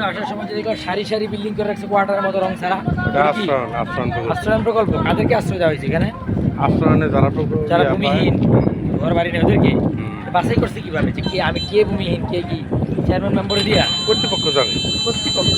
আসার সময় যদি সারি সারি বিল্ডিং করে রাখছে কোয়ার্টারের মতো রং ছাড়া আশ্রয়ন প্রকল্প কাদেরকে আশ্রয় দেওয়া হয়েছে এখানে? আশ্রয়নে যারা ভূমিহীন ঘর বাড়ি নেই ওদেরকে বাছাই করছে কিভাবে যে কে আমি কে ভূমিহীন কে কি চেয়ারম্যান মেম্বারে দিয়া কর্তৃপক্ষ জানে। কর্তৃপক্ষ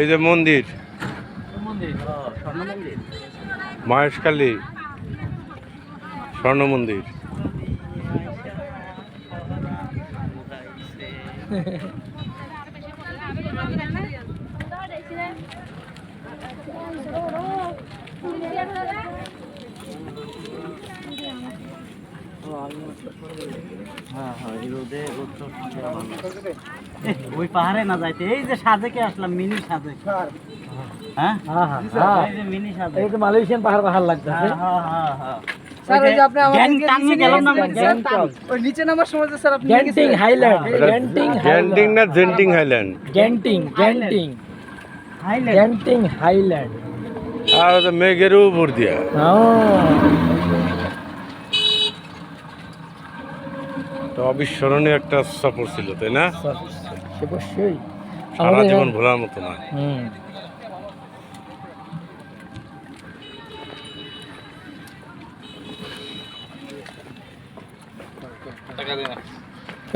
এই যে মন্দির মহেশখালী স্বর্ণ মন্দির। ওই পাহাড়ে না যাইতে এই যে সাজেকে আসলাম মিনি সাজে। হ্যাঁ এই যে মিনি সাজে এই তো মালয়েশিয়ান পাহাড় পাহাড় লাগতেছে। স্যার ওই যে আপনি আমাদের গেলাম না ওই নিচে নামার সময় যে স্যার আপনি গ্যান্টিং হাইল্যান্ড গ্যান্টিং না জেন্টিং হাইল্যান্ড? গ্যান্টিং হাইল্যান্ড আর ওটা মেঘের উপর দিয়া। তো অবিস্মরণীয় একটা সফর ছিল, তাই না? অবশ্যই সারা জীবন ভোলার মতো না।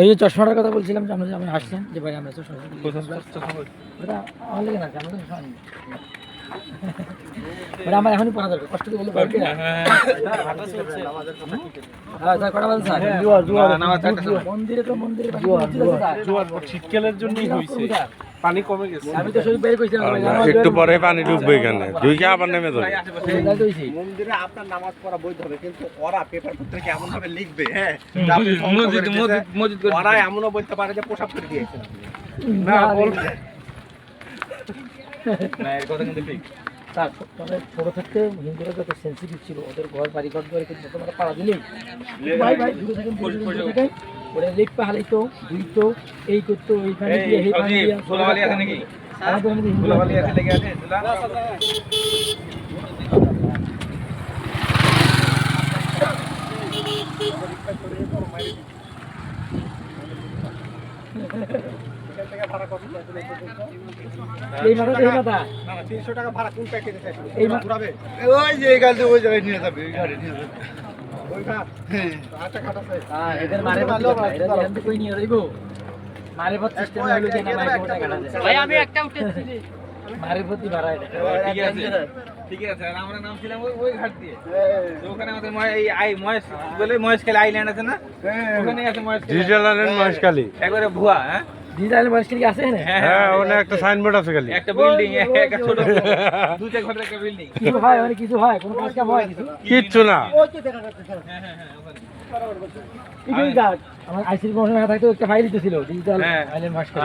এই যে চশমাটার কথা বলছিলাম যে আমরা যে আসছেন যে ভাই আমরা চশমা ওটা আমার লেগে না আমরা তো চশমা নিই। ওটা আমার এখনই পড়া দরকার কষ্ট বলে পারবি না। হ্যাঁ স্যার কটা বলছেন মন্দিরে তো মন্দিরে শীতকালের জন্যই হয়েছে, পানি কমে গেছে। আমি তো শুধু বের কইছিলাম একটু পরে পানি ঢুকবে এখানে, ঢুকে আবার নেমে যাবে। মন্দিরে আপনার নামাজ পড়া বৈধ হবে, কিন্তু ওরা পেপার পত্রিকা এমন ভাবে লিখবে, হ্যাঁ ওরা এমনও বলতে পারে যে পোশাক করে দিয়েছে। তার ছোট থাকতে হিন্দুরা যত সেন্সিটিভ ছিল ওদের ঘর বাড়ি ঘর ধরে কিন্তু তোমরা পাড়া দিলেই ভাই ভাই দূরে থাকেন ওরা লেপ পাহাড়াইতো ধুইতো এই করতো এইখানে দিয়ে এই পানি দিয়ে ফুলবালি আছে নাকি? আমাদের মধ্যে ফুলবালি আছে লেগে আছে এই মাথা এই মাথা না 300 টাকা ভাড়া কোন প্যাকেজে চাইছো? এই ঘুরাবে ওই যে এই গাড়িতে ওই জায়গায় নিয়ে যাবে, ওই গাড়ি নিয়ে যাবে। ওই ঘাট আচ্ছা ঘাট আছে। হ্যাঁ এদের মারে ভালো এটা জানতে কই নিয়ে যাইবো মারে ভাত সিস্টেম হলো যে না মাইক ওটা কাটা যায় ভাই আমি একটা উঠেছি মারে প্রতি ভাড়া এটা ঠিক আছে আর আমরা নাম ছিলাম ওই ঘাট দিয়ে। তো ওখানে আমাদের মহেশ বলে মহেশখালী আইল্যান্ড আছে না, ওখানে আছে মহেশখালী ডিজিটাল আইল্যান্ড মহেশখালী একবারে ভুয়া। হ্যাঁ ডিজিটাল মার্কেট কি আছে না হ্যাঁ ওখানে একটা সাইনবোর্ড আছে খালি, একটা বিল্ডিং, একটা ছোট দুইটা ঘরের একটা বিল্ডিং। কিছু হয় মানে কিছু হয় কোনো কাজ কাম হয় কিছু কিচ্ছু না। কি কই কাজ আমার আইসির প্রমোশন থাকতো একটা ফাইল দিতেছিল ডিজিটাল আইল্যান্ড মার্কেট।